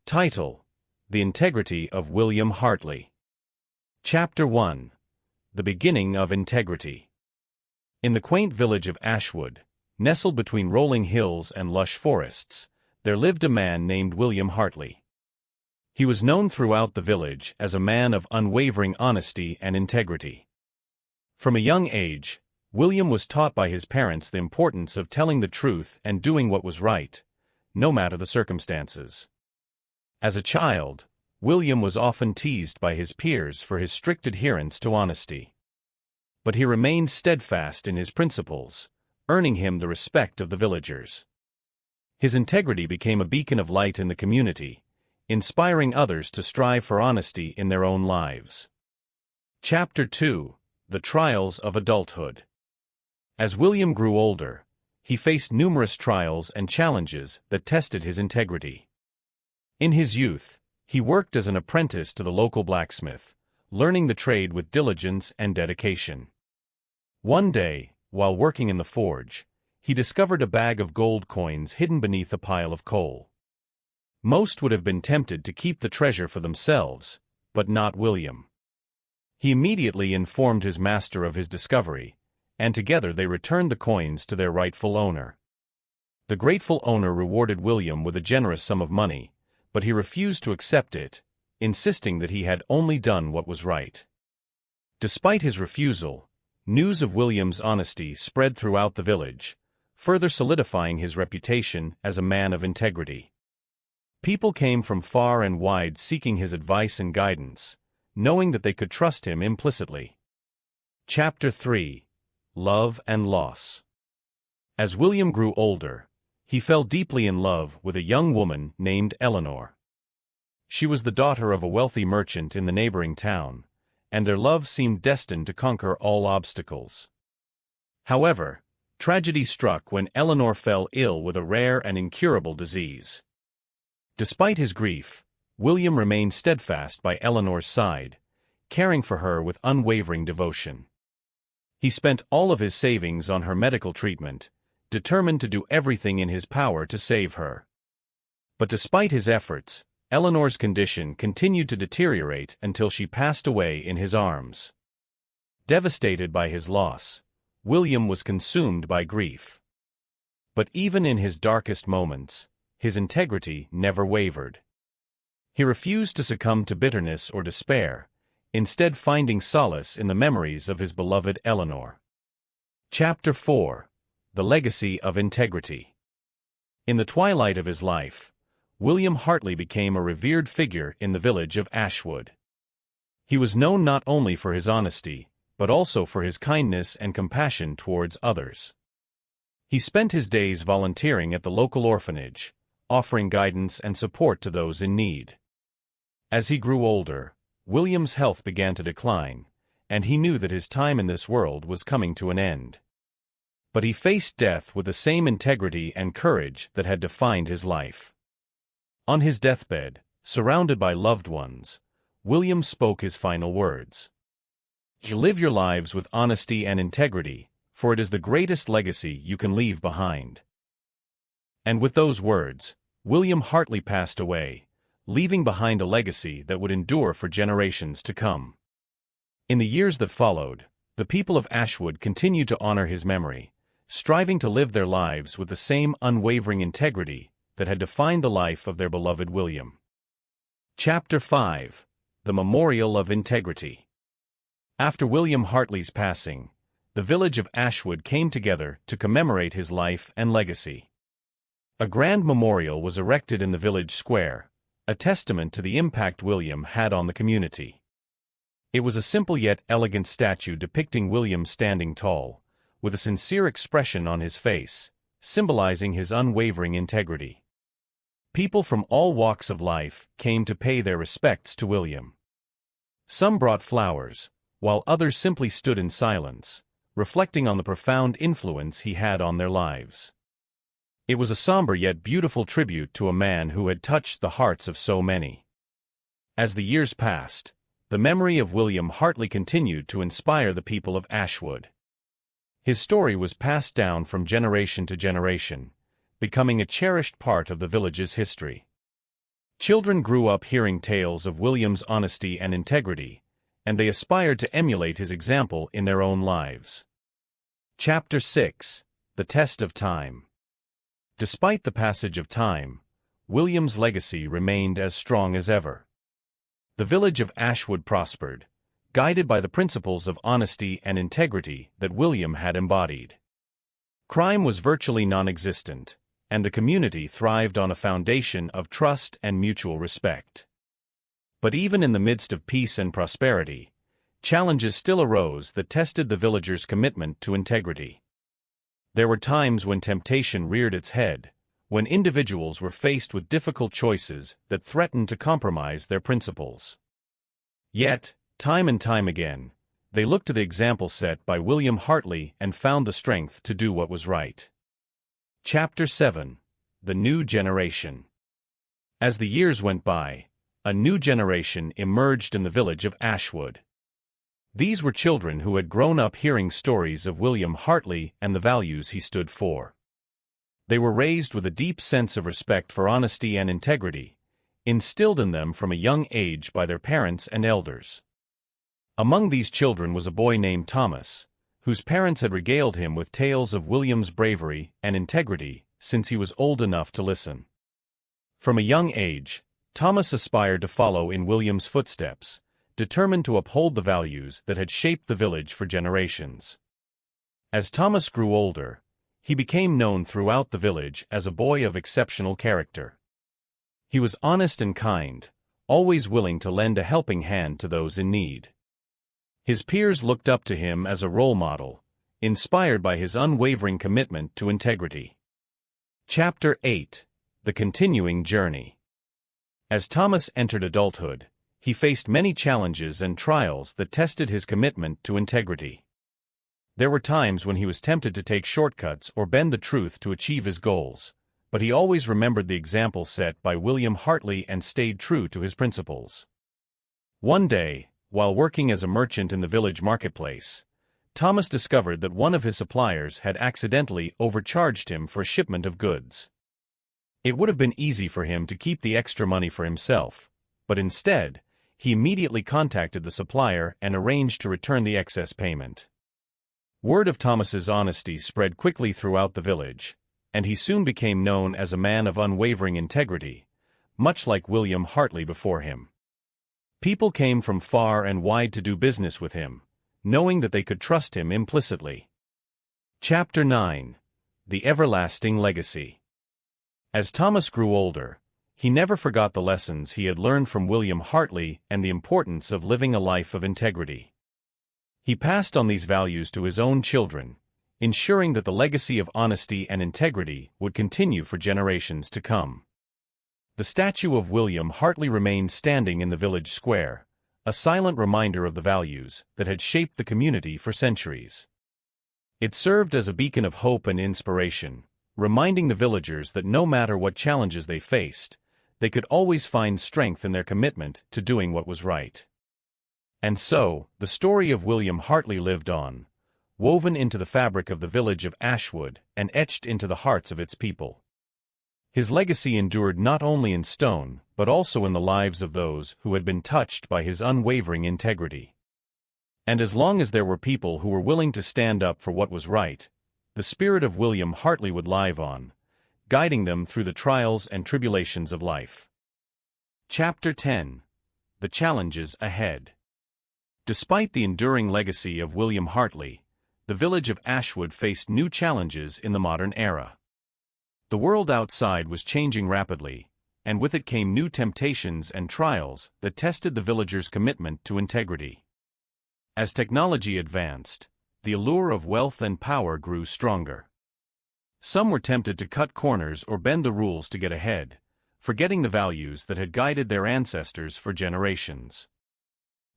Title: The Integrity of William Hartley. Chapter 1: The Beginning of Integrity. In the quaint village of Ashwood, nestled between rolling hills and lush forests, there lived a man named William Hartley. He was known throughout the village as a man of unwavering honesty and integrity. From a young age, William was taught by his parents the importance of telling the truth and doing what was right, no matter the circumstances. As a child, William was often teased by his peers for his strict adherence to honesty. But he remained steadfast in his principles, earning him the respect of the villagers. His integrity became a beacon of light in the community, inspiring others to strive for honesty in their own lives. Chapter 2: The Trials of Adulthood. As William grew older, he faced numerous trials and challenges that tested his integrity. In his youth, he worked as an apprentice to the local blacksmith, learning the trade with diligence and dedication. One day, while working in the forge, he discovered a bag of gold coins hidden beneath a pile of coal. Most would have been tempted to keep the treasure for themselves, but not William. He immediately informed his master of his discovery, and together they returned the coins to their rightful owner. The grateful owner rewarded William with a generous sum of money, but he refused to accept it, insisting that he had only done what was right. Despite his refusal, news of William's honesty spread throughout the village, further solidifying his reputation as a man of integrity. People came from far and wide seeking his advice and guidance, knowing that they could trust him implicitly. Chapter 3: Love and Loss. As William grew older, he fell deeply in love with a young woman named Eleanor. She was the daughter of a wealthy merchant in the neighboring town, and their love seemed destined to conquer all obstacles. However, tragedy struck when Eleanor fell ill with a rare and incurable disease. Despite his grief, William remained steadfast by Eleanor's side, caring for her with unwavering devotion. He spent all of his savings on her medical treatment, determined to do everything in his power to save her. But despite his efforts, Eleanor's condition continued to deteriorate until she passed away in his arms. Devastated by his loss, William was consumed by grief. But even in his darkest moments, his integrity never wavered. He refused to succumb to bitterness or despair, instead finding solace in the memories of his beloved Eleanor. Chapter 4: The Legacy of Integrity. In the twilight of his life, William Hartley became a revered figure in the village of Ashwood. He was known not only for his honesty, but also for his kindness and compassion towards others. He spent his days volunteering at the local orphanage, offering guidance and support to those in need. As he grew older, William's health began to decline, and he knew that his time in this world was coming to an end. But he faced death with the same integrity and courage that had defined his life. On his deathbed, surrounded by loved ones, William spoke his final words. "Live your lives with honesty and integrity, for it is the greatest legacy you can leave behind." And with those words, William Hartley passed away, leaving behind a legacy that would endure for generations to come. In the years that followed, the people of Ashwood continued to honor his memory, striving to live their lives with the same unwavering integrity that had defined the life of their beloved William. Chapter 5: The Memorial of Integrity. After William Hartley's passing, the village of Ashwood came together to commemorate his life and legacy. A grand memorial was erected in the village square, a testament to the impact William had on the community. It was a simple yet elegant statue depicting William standing tall, with a sincere expression on his face, symbolizing his unwavering integrity. People from all walks of life came to pay their respects to William. Some brought flowers, while others simply stood in silence, reflecting on the profound influence he had on their lives. It was a somber yet beautiful tribute to a man who had touched the hearts of so many. As the years passed, the memory of William Hartley continued to inspire the people of Ashwood. His story was passed down from generation to generation, becoming a cherished part of the village's history. Children grew up hearing tales of William's honesty and integrity, and they aspired to emulate his example in their own lives. Chapter 6: The Test of Time. Despite the passage of time, William's legacy remained as strong as ever. The village of Ashwood prospered, guided by the principles of honesty and integrity that William had embodied. Crime was virtually non-existent, and the community thrived on a foundation of trust and mutual respect. But even in the midst of peace and prosperity, challenges still arose that tested the villagers' commitment to integrity. There were times when temptation reared its head, when individuals were faced with difficult choices that threatened to compromise their principles. Yet, time and time again, they looked to the example set by William Hartley and found the strength to do what was right. Chapter 7: The New Generation. As the years went by, a new generation emerged in the village of Ashwood. These were children who had grown up hearing stories of William Hartley and the values he stood for. They were raised with a deep sense of respect for honesty and integrity, instilled in them from a young age by their parents and elders. Among these children was a boy named Thomas, whose parents had regaled him with tales of William's bravery and integrity since he was old enough to listen. From a young age, Thomas aspired to follow in William's footsteps, determined to uphold the values that had shaped the village for generations. As Thomas grew older, he became known throughout the village as a boy of exceptional character. He was honest and kind, always willing to lend a helping hand to those in need. His peers looked up to him as a role model, inspired by his unwavering commitment to integrity. Chapter 8: The Continuing Journey. As Thomas entered adulthood, he faced many challenges and trials that tested his commitment to integrity. There were times when he was tempted to take shortcuts or bend the truth to achieve his goals, but he always remembered the example set by William Hartley and stayed true to his principles. One day, while working as a merchant in the village marketplace, Thomas discovered that one of his suppliers had accidentally overcharged him for a shipment of goods. It would have been easy for him to keep the extra money for himself, but instead, he immediately contacted the supplier and arranged to return the excess payment. Word of Thomas's honesty spread quickly throughout the village, and he soon became known as a man of unwavering integrity, much like William Hartley before him. People came from far and wide to do business with him, knowing that they could trust him implicitly. Chapter 9: The Everlasting Legacy. As Thomas grew older, he never forgot the lessons he had learned from William Hartley and the importance of living a life of integrity. He passed on these values to his own children, ensuring that the legacy of honesty and integrity would continue for generations to come. The statue of William Hartley remained standing in the village square, a silent reminder of the values that had shaped the community for centuries. It served as a beacon of hope and inspiration, reminding the villagers that no matter what challenges they faced, they could always find strength in their commitment to doing what was right. And so, the story of William Hartley lived on, woven into the fabric of the village of Ashwood and etched into the hearts of its people. His legacy endured not only in stone, but also in the lives of those who had been touched by his unwavering integrity. And as long as there were people who were willing to stand up for what was right, the spirit of William Hartley would live on, guiding them through the trials and tribulations of life. Chapter 10: The Challenges Ahead. Despite the enduring legacy of William Hartley, the village of Ashwood faced new challenges in the modern era. The world outside was changing rapidly, and with it came new temptations and trials that tested the villagers' commitment to integrity. As technology advanced, the allure of wealth and power grew stronger. Some were tempted to cut corners or bend the rules to get ahead, forgetting the values that had guided their ancestors for generations.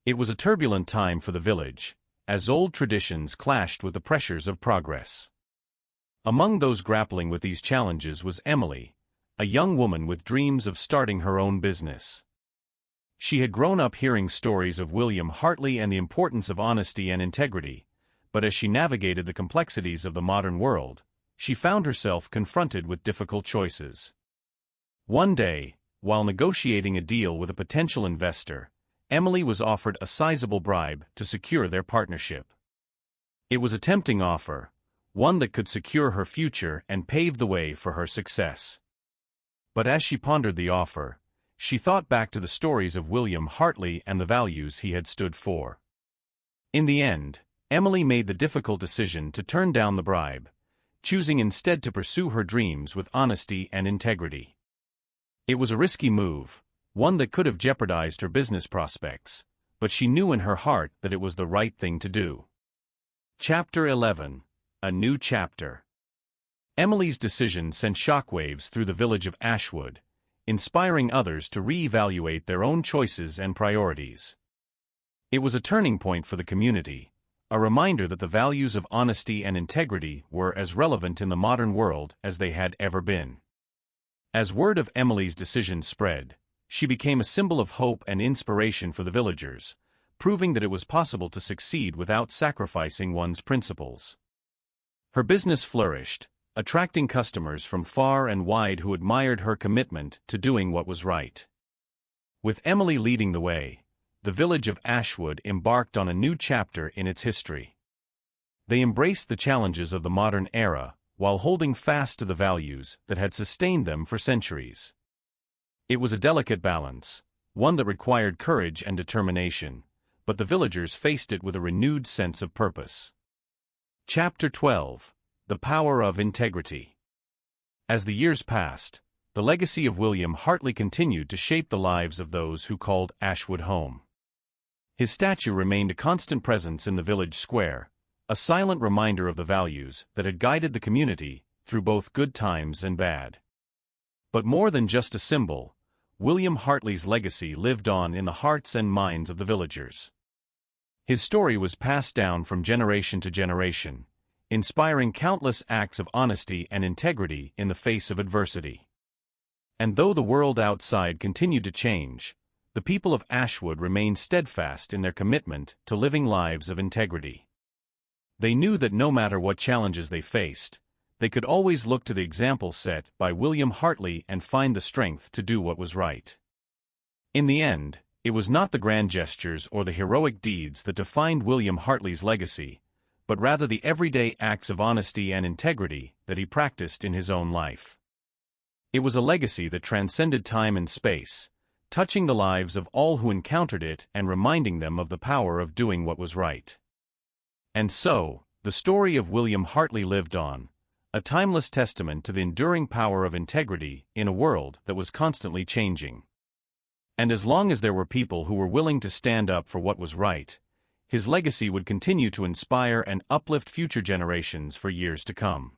It was a turbulent time for the village, as old traditions clashed with the pressures of progress. Among those grappling with these challenges was Emily, a young woman with dreams of starting her own business. She had grown up hearing stories of William Hartley and the importance of honesty and integrity, but as she navigated the complexities of the modern world, she found herself confronted with difficult choices. One day, while negotiating a deal with a potential investor, Emily was offered a sizable bribe to secure their partnership. It was a tempting offer, one that could secure her future and pave the way for her success. But as she pondered the offer, she thought back to the stories of William Hartley and the values he had stood for. In the end, Emily made the difficult decision to turn down the bribe, choosing instead to pursue her dreams with honesty and integrity. It was a risky move, one that could have jeopardized her business prospects, but she knew in her heart that it was the right thing to do. Chapter 11. A New Chapter. Emily's decision sent shockwaves through the village of Ashwood, inspiring others to re-evaluate their own choices and priorities. It was a turning point for the community, a reminder that the values of honesty and integrity were as relevant in the modern world as they had ever been. As word of Emily's decision spread, she became a symbol of hope and inspiration for the villagers, proving that it was possible to succeed without sacrificing one's principles. Her business flourished, attracting customers from far and wide who admired her commitment to doing what was right. With Emily leading the way, the village of Ashwood embarked on a new chapter in its history. They embraced the challenges of the modern era, while holding fast to the values that had sustained them for centuries. It was a delicate balance, one that required courage and determination, but the villagers faced it with a renewed sense of purpose. Chapter 12. The Power of Integrity. As the years passed, the legacy of William Hartley continued to shape the lives of those who called Ashwood home. His statue remained a constant presence in the village square, a silent reminder of the values that had guided the community through both good times and bad. But more than just a symbol, William Hartley's legacy lived on in the hearts and minds of the villagers. His story was passed down from generation to generation, inspiring countless acts of honesty and integrity in the face of adversity. And though the world outside continued to change, the people of Ashwood remained steadfast in their commitment to living lives of integrity. They knew that no matter what challenges they faced, they could always look to the example set by William Hartley and find the strength to do what was right. In the end, it was not the grand gestures or the heroic deeds that defined William Hartley's legacy, but rather the everyday acts of honesty and integrity that he practiced in his own life. It was a legacy that transcended time and space, touching the lives of all who encountered it and reminding them of the power of doing what was right. And so, the story of William Hartley lived on, a timeless testament to the enduring power of integrity in a world that was constantly changing. And as long as there were people who were willing to stand up for what was right, his legacy would continue to inspire and uplift future generations for years to come.